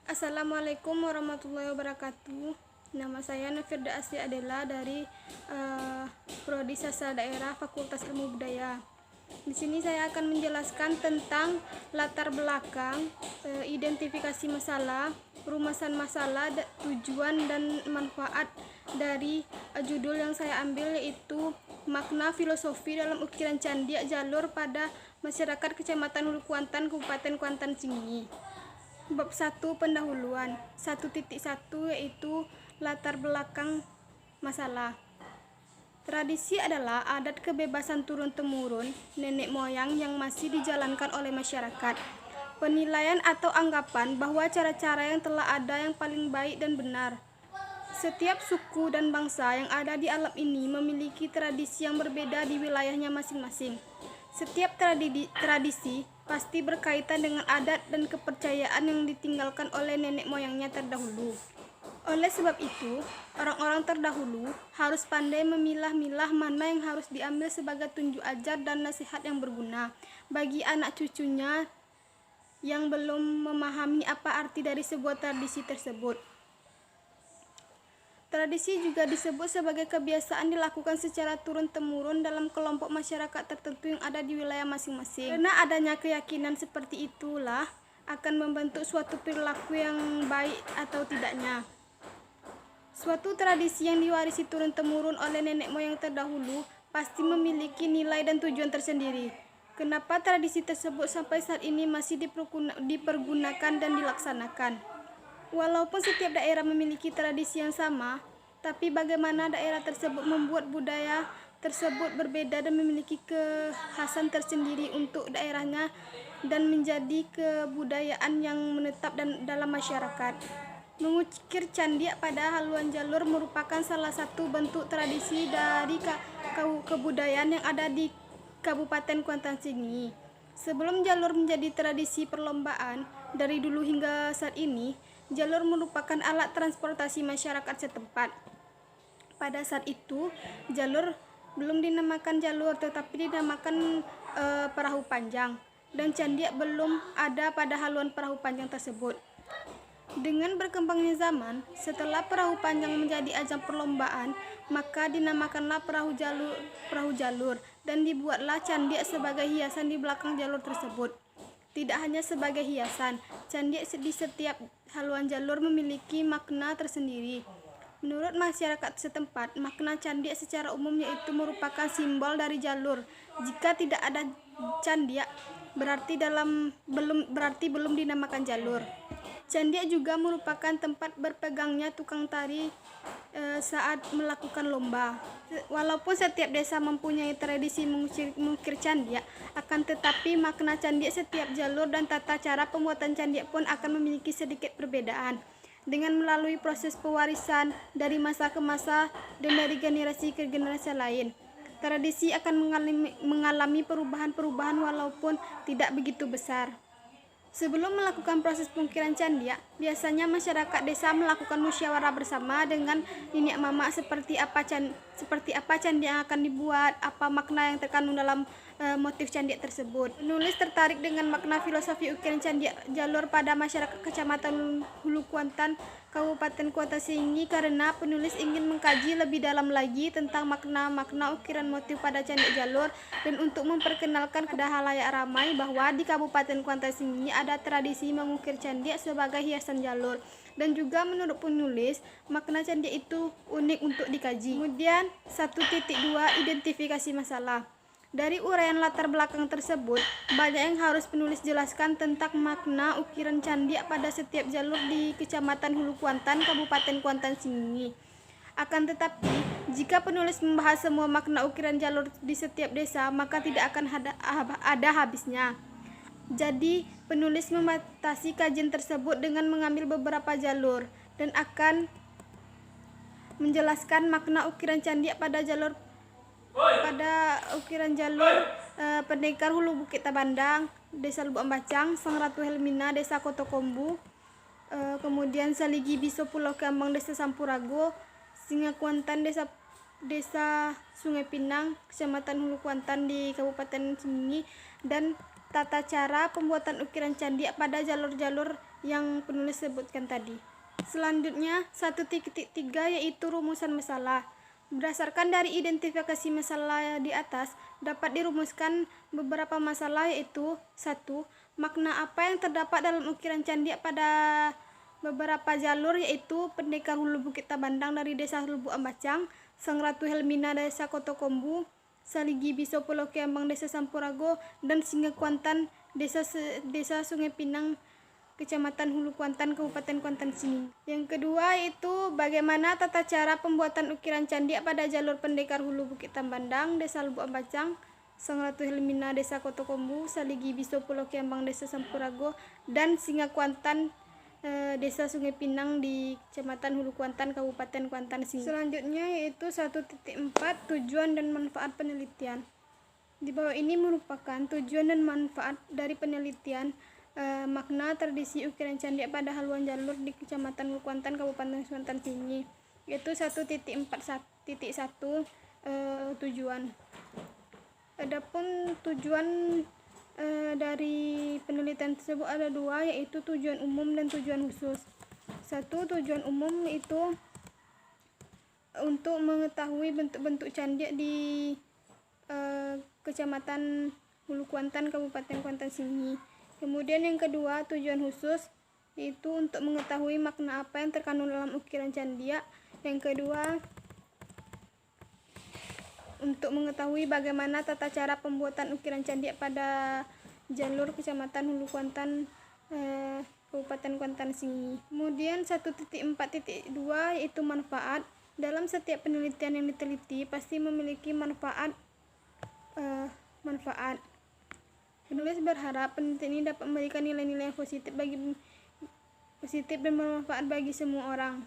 Assalamualaikum warahmatullahi wabarakatuh. Nama saya Nafirda Asri Adela dari Prodi Sastra Daerah Fakultas Ilmu Budaya. Di sini saya akan menjelaskan tentang latar belakang, identifikasi masalah, perumasan masalah, tujuan dan manfaat dari judul yang saya ambil, yaitu makna filosofi dalam ukiran Candiak Jalur pada masyarakat Kecamatan Hulu Kuantan, Kabupaten Kuantan Sengingi. Bab 1 pendahuluan 1.1 yaitu latar belakang masalah. Tradisi adalah adat kebebasan turun-temurun nenek moyang yang masih dijalankan oleh masyarakat. Penilaian atau anggapan bahwa cara-cara yang telah ada yang paling baik dan benar. Setiap suku dan bangsa yang ada di alam ini memiliki tradisi yang berbeda di wilayahnya masing-masing. Setiap tradisi pasti berkaitan dengan adat dan kepercayaan yang ditinggalkan oleh nenek moyangnya terdahulu. Oleh sebab itu, orang-orang terdahulu harus pandai memilah-milah mana yang harus diambil sebagai tunjuk ajar dan nasihat yang berguna bagi anak cucunya yang belum memahami apa arti dari sebuah tradisi tersebut. Tradisi juga disebut sebagai kebiasaan dilakukan secara turun-temurun dalam kelompok masyarakat tertentu yang ada di wilayah masing-masing. Karena adanya keyakinan seperti itulah akan membentuk suatu perilaku yang baik atau tidaknya. Suatu tradisi yang diwarisi turun-temurun oleh nenek moyang terdahulu pasti memiliki nilai dan tujuan tersendiri. Kenapa tradisi tersebut sampai saat ini masih dipergunakan dan dilaksanakan? Walaupun setiap daerah memiliki tradisi yang sama, tapi bagaimana daerah tersebut membuat budaya tersebut berbeda dan memiliki kekhasan tersendiri untuk daerahnya dan menjadi kebudayaan yang menetap dalam masyarakat. Mengukir Candiak pada haluan jalur merupakan salah satu bentuk tradisi dari kebudayaan yang ada di Kabupaten Kuantan Sengingi. Sebelum jalur menjadi tradisi perlombaan, dari dulu hingga saat ini, jalur merupakan alat transportasi masyarakat setempat. Pada saat itu, jalur belum dinamakan jalur tetapi dinamakan perahu panjang, dan Candiak belum ada pada haluan perahu panjang tersebut. Dengan berkembangnya zaman, setelah perahu panjang menjadi ajang perlombaan, maka dinamakanlah perahu jalur dan dibuatlah Candiak sebagai hiasan di belakang jalur tersebut. Tidak hanya sebagai hiasan, Candiak di setiap haluan jalur memiliki makna tersendiri. Menurut masyarakat setempat, makna Candiak secara umum yaitu merupakan simbol dari jalur. Jika tidak ada Candiak, berarti belum dinamakan jalur. Candiak juga merupakan tempat berpegangnya tukang tari saat melakukan lomba. Walaupun setiap desa mempunyai tradisi mengukir Candiak, akan tetapi makna Candiak setiap jalur dan tata cara pembuatan Candiak pun akan memiliki sedikit perbedaan. Dengan melalui proses pewarisan dari masa ke masa dan dari generasi ke generasi lain, tradisi akan mengalami perubahan-perubahan walaupun tidak begitu besar. Sebelum melakukan proses pengukiran Candiak, biasanya masyarakat desa melakukan musyawarah bersama dengan nenek mama seperti apa Candiak yang akan dibuat, apa makna yang terkandung dalam motif Candiak tersebut. Penulis tertarik dengan makna filosofi ukiran Candiak Jalur pada masyarakat Kecamatan Hulu Kuantan, Kabupaten Kuantan Sengingi karena penulis ingin mengkaji lebih dalam lagi tentang makna-makna ukiran motif pada Candiak Jalur dan untuk memperkenalkan kepada halayak ramai bahwa di Kabupaten Kuantan Sengingi ada tradisi mengukir Candiak sebagai hiasan jalur. Dan juga menurut penulis, makna Candiak itu unik untuk dikaji. Kemudian 1.2 identifikasi masalah. Dari uraian latar belakang tersebut, banyak yang harus penulis jelaskan tentang makna ukiran Candiak pada setiap jalur di Kecamatan Hulu Kuantan, Kabupaten Kuantan Sengingi. Akan tetapi, jika penulis membahas semua makna ukiran jalur di setiap desa, maka tidak akan ada habisnya. Jadi, penulis membatasi kajian tersebut dengan mengambil beberapa jalur dan akan menjelaskan makna ukiran Candiak pada ukiran jalur Pendekar Hulu Bukit Tabandang, Desa Lubuk Ambacang, Sang Ratu Helmina, Desa Kotokombu, kemudian Saligi Biso Pulau Kambang, Desa Sampurago, Singa Kuantan, Desa Sungai Pinang, Kecamatan Hulu Kuantan di Kabupaten Sengingi, dan tata cara pembuatan ukiran Candiak pada jalur-jalur yang penulis sebutkan tadi. Selanjutnya 1.3 yaitu rumusan masalah. Berdasarkan dari identifikasi masalah di atas, dapat dirumuskan beberapa masalah, yaitu 1. Makna apa yang terdapat dalam ukiran candi pada beberapa jalur, yaitu Pendekar Hulu Bukit Tabandang dari Desa Lubuk Ambacang, Sang Ratu Helmina Desa Kotokombu, Saligi Biso Pulau Kiambang Desa Sampurago, dan Singa Kuantan Desa Sungai Pinang Kecamatan Hulu Kuantan, Kabupaten Kuantan sini. Yang kedua yaitu bagaimana tata cara pembuatan ukiran candi pada jalur Pendekar Hulu Bukit Tambandang, Desa Lubuk Ambacang, Sang Ratu Helmina Desa Kotokombu, Saligi Biso Pulau Kiambang Desa Sampurago, dan Singa Kuantan Desa Sungai Pinang di Kecamatan Hulu Kuantan, Kabupaten Kuantan sini. Selanjutnya yaitu 1.4 tujuan dan manfaat penelitian. Di bawah ini merupakan tujuan dan manfaat dari penelitian makna tradisi ukiran candi pada haluan jalur di Kecamatan Hulu Kuantan, Kabupaten Kuantan sini, yaitu 1.4.1 tujuan. Adapun tujuan dari penelitian tersebut ada dua, yaitu tujuan umum dan tujuan khusus. 1. Tujuan umum itu untuk mengetahui bentuk-bentuk candi di Kecamatan Hulu Kuantan, Kabupaten Kuantan sini. Kemudian yang kedua, tujuan khusus, yaitu untuk mengetahui makna apa yang terkandung dalam ukiran candia. Yang kedua, untuk mengetahui bagaimana tata cara pembuatan ukiran candia pada jalur Kecamatan Hulu Kuantan, Kabupaten Kuantan sini. Kemudian 1.4.2 yaitu manfaat. Dalam setiap penelitian yang diteliti pasti memiliki manfaat. Penulis berharap penelitian ini dapat memberikan nilai-nilai yang positif dan bermanfaat bagi semua orang.